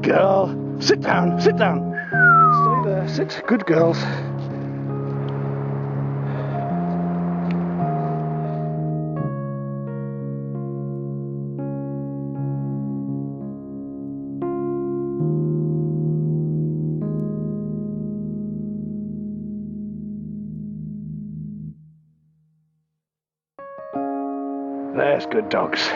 Good girl. Sit down, sit down. Stay there, sit. Good girls. There's good dogs.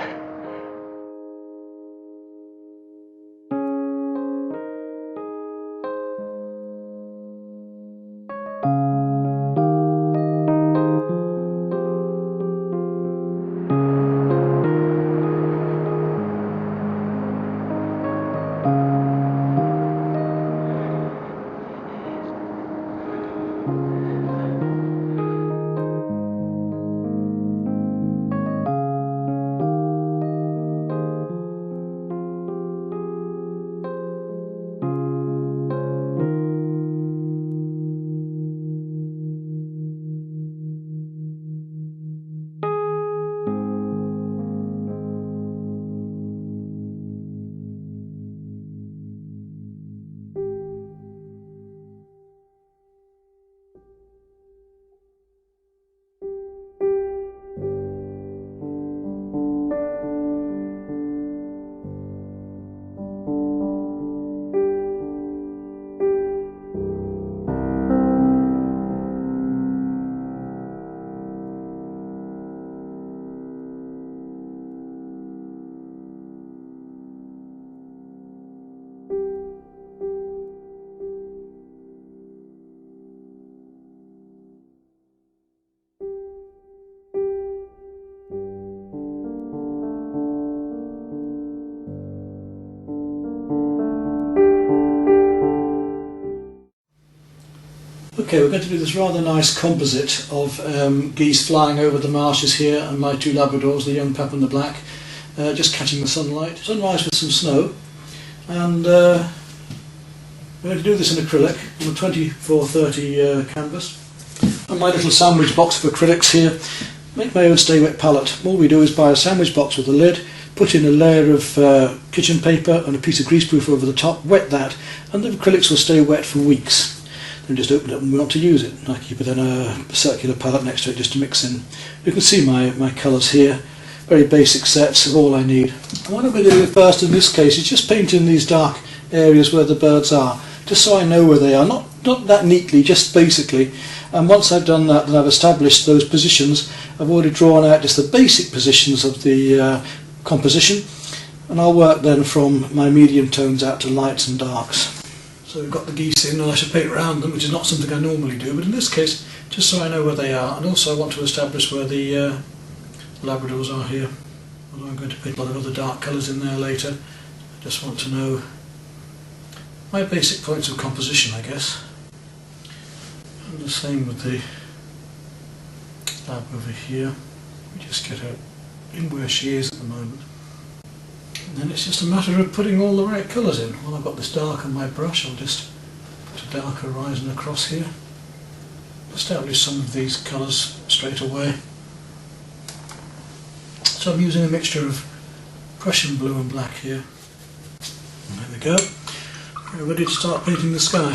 Okay, we're going to do this rather nice composite of geese flying over the marshes here and my two Labradors, the young pup and the black, just catching the sunlight. Sunrise with some snow, and we're going to do this in acrylic on a 24-30 canvas. And my little sandwich box of acrylics here, make my own stay wet palette. All we do is buy a sandwich box with a lid, put in a layer of kitchen paper and a piece of greaseproof over the top, wet that, and the acrylics will stay wet for weeks. Then just open it up when we want to use it. I keep it in a circular palette next to it just to mix in. You can see my colours here, very basic sets of all I need. And what I'm going to do first in this case is just paint in these dark areas where the birds are, just so I know where they are, not that neatly, just basically. And once I've done that, then I've established those positions. I've already drawn out just the basic positions of the composition, and I'll work then from my medium tones out to lights and darks. So we've got the geese in, and I should paint around them, which is not something I normally do, but in this case, just so I know where they are, and also I want to establish where the Labradors are here. Although I'm going to paint a lot of other dark colours in there later, I just want to know my basic points of composition, I guess. And the same with the lab over here. We just get her in where she is at the moment. And then it's just a matter of putting all the right colours in. Well, I've got this dark on my brush, I'll just put a dark horizon across here. Establish some of these colours straight away. So I'm using a mixture of Prussian blue and black here. And there we go. We're ready to start painting the sky.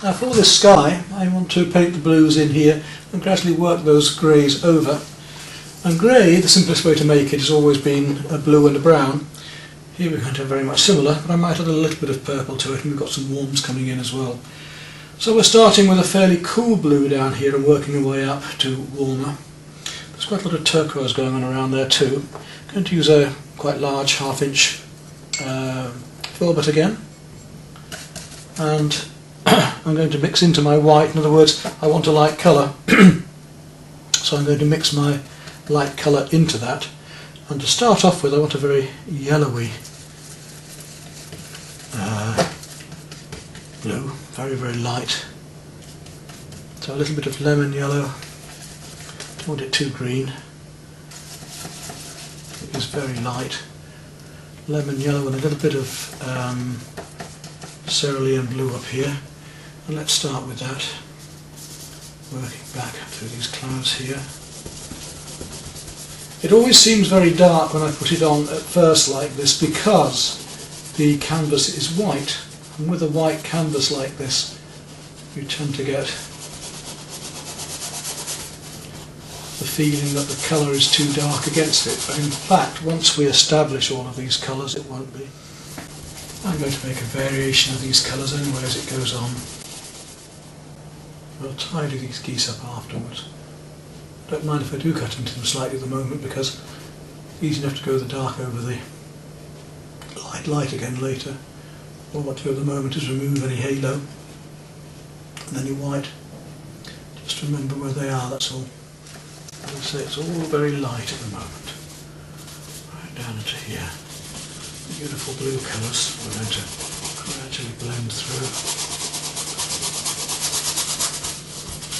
Now for this sky, I want to paint the blues in here and gradually work those greys over. And grey, the simplest way to make it has always been a blue and a brown. Here we're going to have very much similar, but I might add a little bit of purple to it, and we've got some warms coming in as well. So we're starting with a fairly cool blue down here and working our way up to warmer. There's quite a lot of turquoise going on around there too. I'm going to use a quite large half-inch filbert again, and I'm going to mix into my white. In other words, I want a light colour, so I'm going to mix my light colour into that. And to start off with, I want a very yellowy blue, very, very light. So a little bit of lemon yellow, don't want it too green, it is very light. Lemon yellow and a little bit of cerulean blue up here. And let's start with that, working back through these clouds here. It always seems very dark when I put it on at first like this, because the canvas is white, and with a white canvas like this you tend to get the feeling that the colour is too dark against it, but in fact once we establish all of these colours it won't be. I'm going to make a variation of these colours anyway as it goes on. I'll tidy these geese up afterwards. Don't mind if I do cut into them slightly at the moment because it's easy enough to go the dark over the light again later. All I want to do at the moment is remove any halo and any white. Just remember where they are, that's all. As I say, it's all very light at the moment. Right down into here. Beautiful blue colours we're going to gradually blend through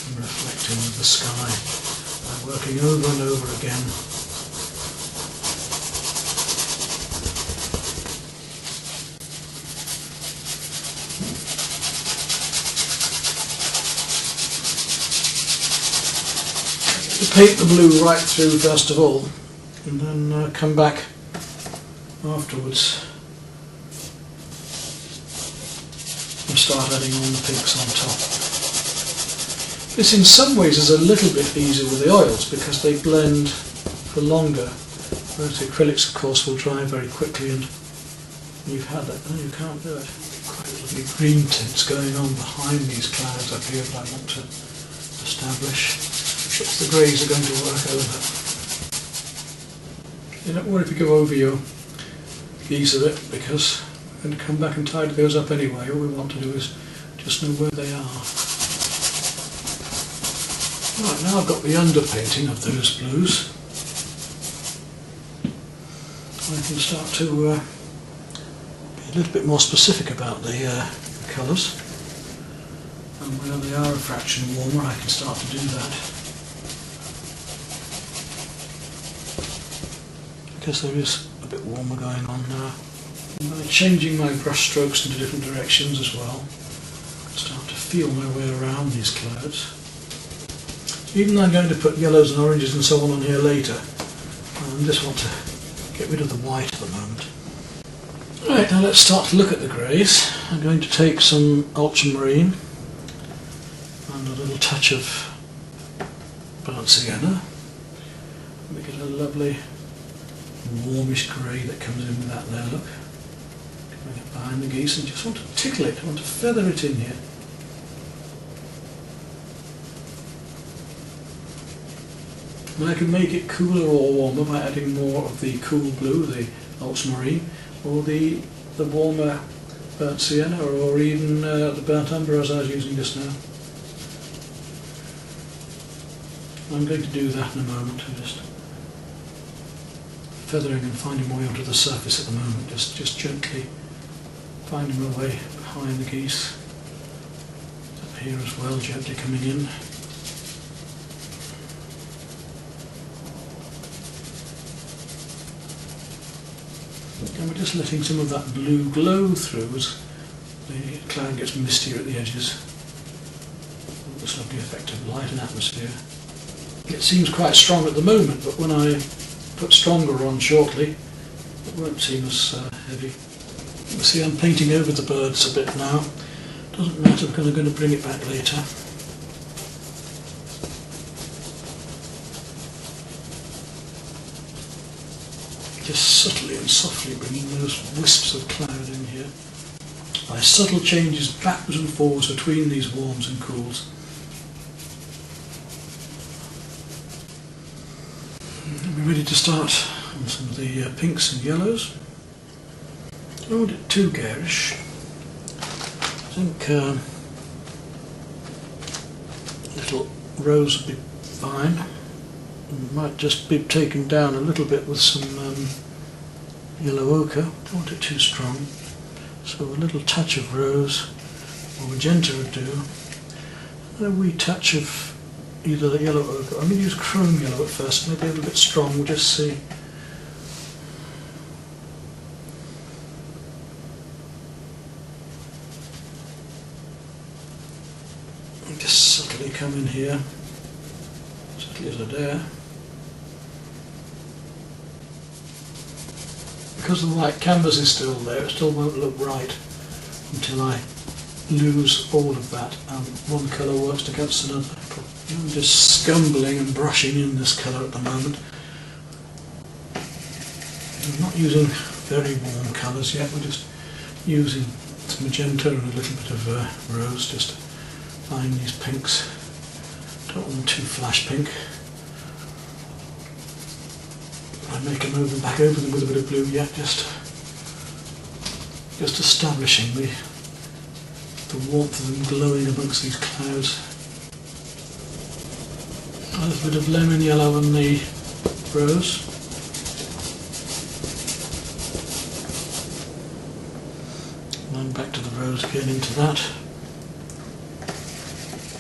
and reflecting with the sky by working over and over again. Paint the blue right through first of all, and then come back afterwards and start adding on the pinks on top. This in some ways is a little bit easier with the oils because they blend for longer, whereas the acrylics of course will dry very quickly, and you've had that, no, you can't do it. Quite lovely green tints going on behind these clouds up here that I want to establish. Which the greys are going to work over. You don't worry if you go over your geese a bit because we're going to come back and tidy those up anyway. All we want to do is just know where they are. Right, now I've got the underpainting of those blues. I can start to be a little bit more specific about the colours. And where they are a fraction warmer I can start to do that. Because there is a bit warmer going on now. I'm changing my brush strokes into different directions as well. Start to feel my way around these clouds. Even though I'm going to put yellows and oranges and so on here later, I just want to get rid of the white at the moment. Right, now let's start to look at the greys. I'm going to take some ultramarine and a little touch of burnt sienna. Make it a lovely warmish grey that comes in with that there, look. Coming up behind the geese, and just want to tickle it, I want to feather it in here. And I can make it cooler or warmer by adding more of the cool blue, the ultramarine, or the warmer burnt sienna, or even the burnt umber as I was using just now. I'm going to do that in a moment. Just feathering and finding my way onto the surface at the moment, just gently finding my way behind the geese. Up here as well, gently coming in. And we're just letting some of that blue glow through as the cloud gets mistier at the edges. This lovely effect of light and atmosphere. It seems quite strong at the moment, but when I put stronger on shortly, it won't seem as heavy. You see I'm painting over the birds a bit now. Doesn't matter because I'm going to bring it back later. Just subtly and softly bringing those wisps of cloud in here. By subtle changes backwards and forwards between these warms and cools. We're ready to start on some of the pinks and yellows. I don't want it too garish. I think a little rose would be fine. It might just be taken down a little bit with some yellow ochre. Don't want it too strong. So a little touch of rose or magenta would do. And a wee touch of either the yellow ochre. I'm going to use chrome yellow at first, maybe a little bit strong, we'll just see. And just subtly come in here, subtly as I dare. because the white canvas is still there, it still won't look right until I lose all of that and one colour works against another. I'm just scumbling and brushing in this colour at the moment. I'm not using very warm colours yet, we're just using some magenta and a little bit of rose just to find these pinks. Don't want them too flash pink. I make them over and back over them with a bit of blue yet, just establishing the warmth of them glowing amongst these clouds. A little bit of lemon yellow on the rose. And then back to the rose again into that.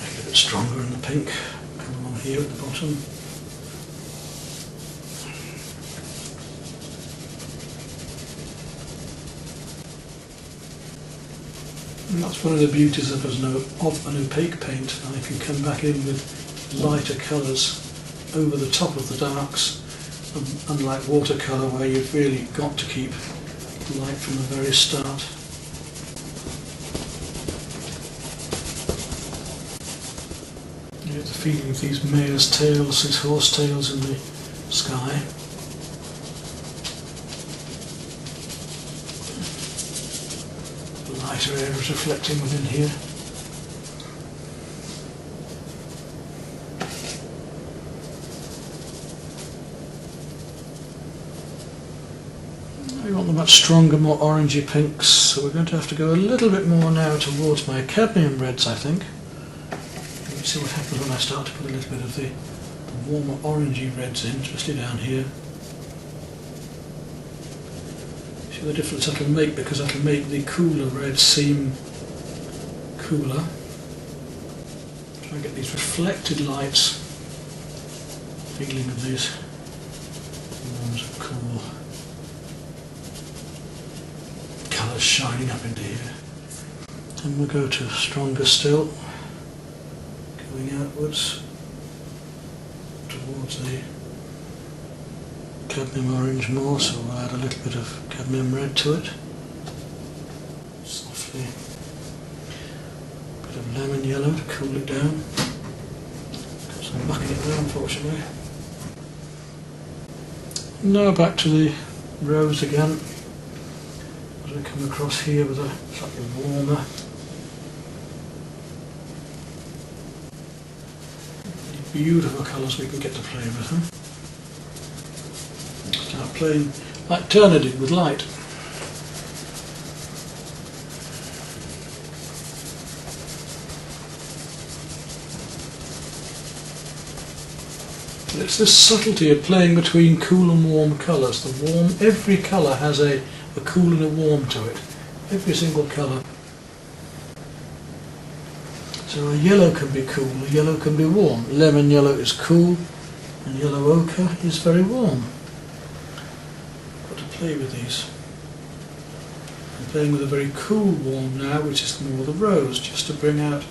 Make it a bit stronger in the pink. Come along here at the bottom. And that's one of the beauties of an opaque paint. I can come back in with lighter colours over the top of the darks, unlike watercolour where you've really got to keep light from the very start. You get the feeling of these mare's tails, these horse tails in the sky. The lighter areas reflecting within here. We want them much stronger, more orangey pinks, so we're going to have to go a little bit more now towards my cadmium reds, I think. Let's see what happens when I start to put a little bit of the warmer orangey reds in, especially down here. See the difference I can make, because I can make the cooler reds seem cooler. Try and get these reflected lights, feeling of these ones are cool. Colours shining up into here. And we'll go to stronger still, going outwards towards the cadmium orange more, so we'll add a little bit of cadmium red to it. Softly. A bit of lemon yellow to cool it down. Got some muck in it there, unfortunately. Now back to the rose again. As we come across here with a slightly warmer, beautiful colours we can get to play with them. Start playing like Turner did with light. And it's this subtlety of playing between cool and warm colours. The warm, every colour has a cool and a warm to it. Every single colour. So a yellow can be cool, a yellow can be warm. Lemon yellow is cool, and yellow ochre is very warm. Got to play with these. I'm playing with a very cool warm now, which is more the rose, just to bring out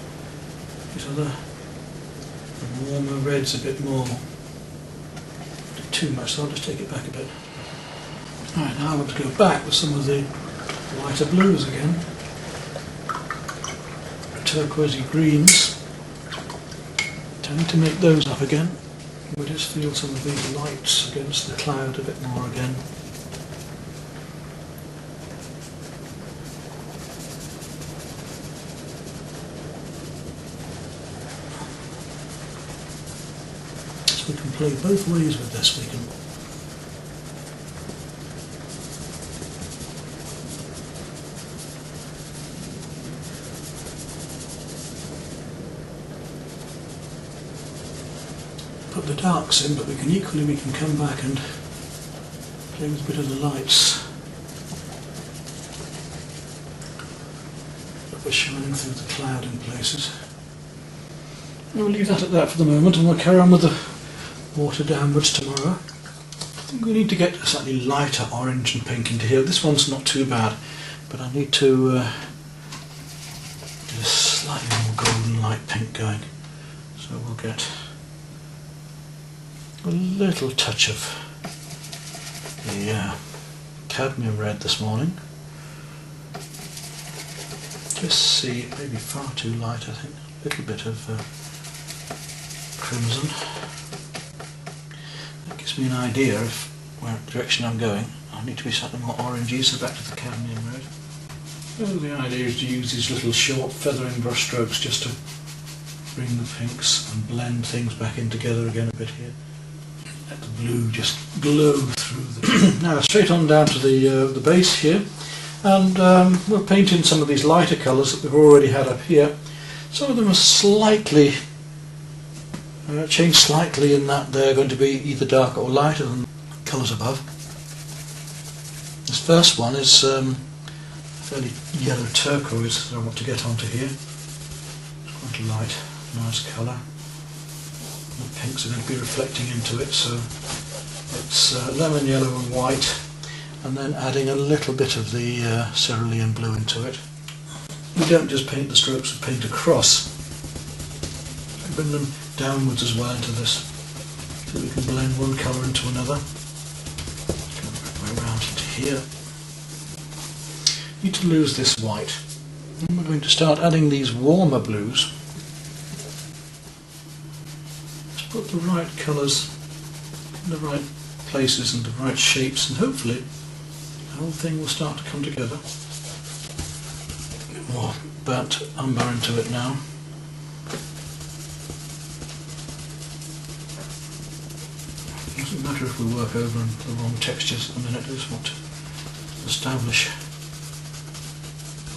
these other warmer reds a bit more. Not too much, so I'll just take it back a bit. Right, now I want to go back with some of the lighter blues again. Turquoisey greens. Tend to make those up again. We just feel some of these lights against the cloud a bit more again. So we can play both ways with this. We can put the darks in, but we can come back and play with a bit of the lights that were shining through the cloud in places. And we'll leave that at that for the moment, and we'll carry on with the water downwards tomorrow. I think we need to get a slightly lighter orange and pink into here. This one's not too bad, but I need to get a slightly more golden light pink going. So we'll get a little touch of the cadmium red this morning. Just see, maybe far too light I think, a little bit of crimson. That gives me an idea of where direction I'm going. I need to be slightly more orangey, so back to the cadmium red. So the idea is to use these little short feathering brush strokes just to bring the pinks and blend things back in together again a bit here. Let the blue just glow through the... Now straight on down to the base here, and we'll paint in some of these lighter colours that we've already had up here. Some of them are slightly changed slightly in that they're going to be either darker or lighter than the colours above. This first one is a fairly yellow turquoise that I want to get onto here. It's quite a light, nice colour. The pinks are going to be reflecting into it, so it's lemon yellow and white, and then adding a little bit of the cerulean blue into it. We don't just paint the strokes, we paint across. We bring them downwards as well into this, so we can blend one colour into another. Go back way around into here. Need to lose this white. And we're going to start adding these warmer blues. Let's put the right colours in the right places and the right shapes, and hopefully the whole thing will start to come together. A bit more burnt umber into it now. Doesn't matter if we work over the wrong textures at the minute, I just want to establish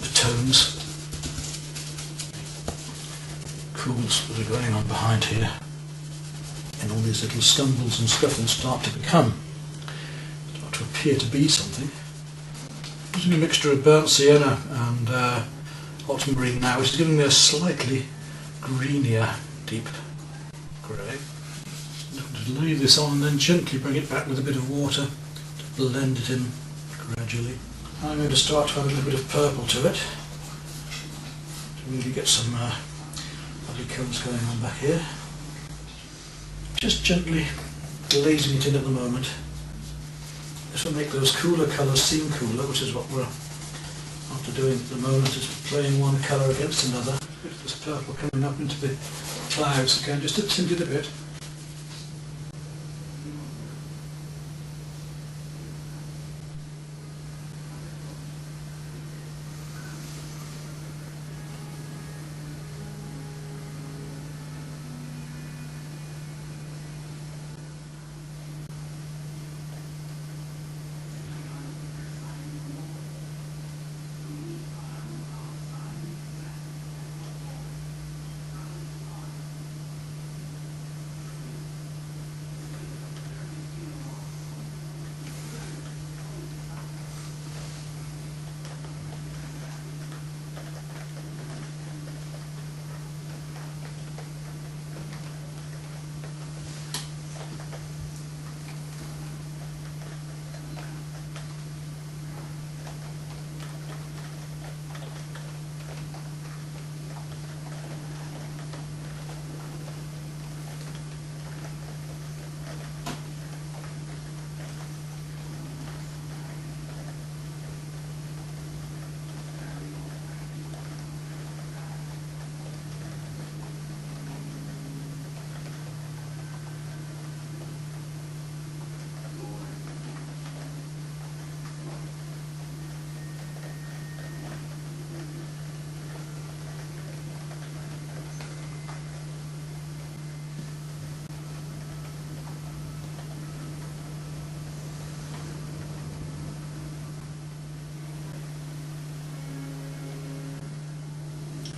the tones, cools that are going on behind here, and all these little stumbles and scuffles start to appear to be something. Using a mixture of burnt sienna and ultramarine now, which is giving me a slightly greenier deep grey. Just lay this on and then gently bring it back with a bit of water to blend it in gradually. I'm going to start to add a little bit of purple to it to really get some lovely colours going on back here. Just gently glazing it in at the moment. This will make those cooler colours seem cooler, which is what we're after doing at the moment, is playing one colour against another. Bit of this purple coming up into the clouds again, just to tint it a bit.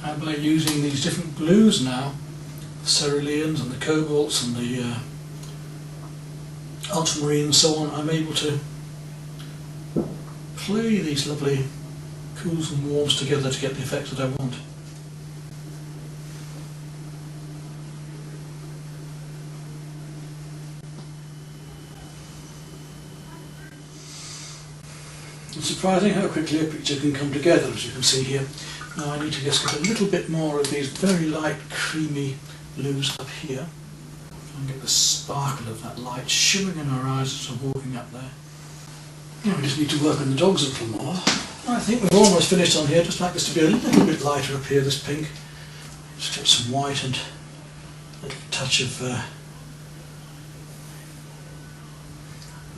And by using these different blues now, the ceruleans and the cobalts and the ultramarine and so on, I'm able to play these lovely cools and warms together to get the effect that I want. It's surprising how quickly a picture can come together, as you can see here. Now I need to just get a little bit more of these very light creamy blues up here and get the sparkle of that light shimmering in our eyes as we're walking up there. Now we just need to work on the dogs a little more. I think we've almost finished on here. Just like this to be a little bit lighter up here, this pink. Just get some white and a little touch of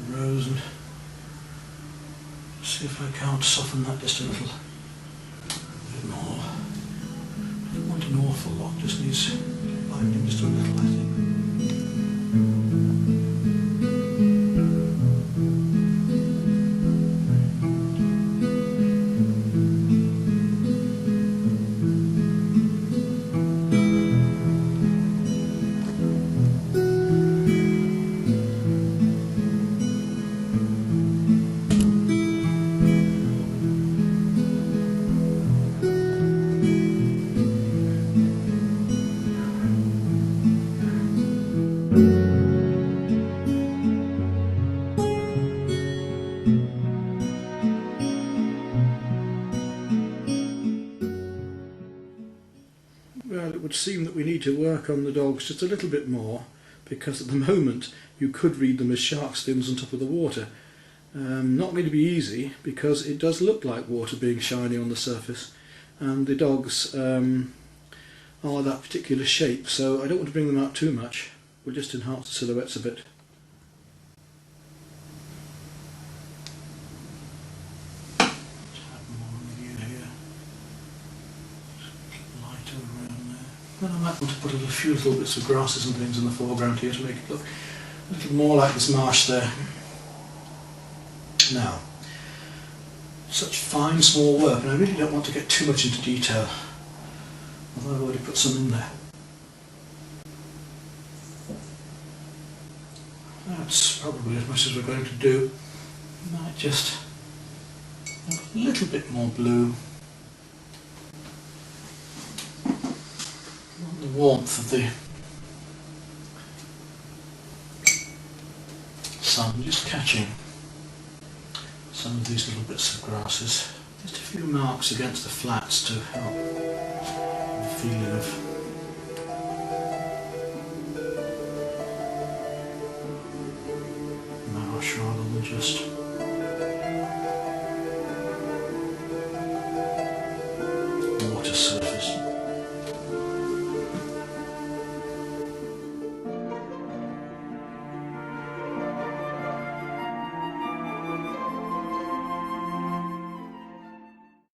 rose, and see if I can't soften that just a little bit more. I don't want an awful lot, just needs lightening just a little, I think. Well, it would seem that we need to work on the dogs just a little bit more, because at the moment you could read them as shark fins on top of the water. Not going to be easy, because it does look like water being shiny on the surface, and the dogs are that particular shape, so I don't want to bring them out too much. We'll just enhance the silhouettes a bit. Then I might want to put a few little bits of grasses and things in the foreground here to make it look a little more like this marsh there. Now, such fine small work, and I really don't want to get too much into detail, although I've already put some in there. That's probably as much as we're going to do. Might just have a little bit more blue. The warmth of the sun just catching some of these little bits of grasses. Just a few marks against the flats to help the feeling of marsh rather than just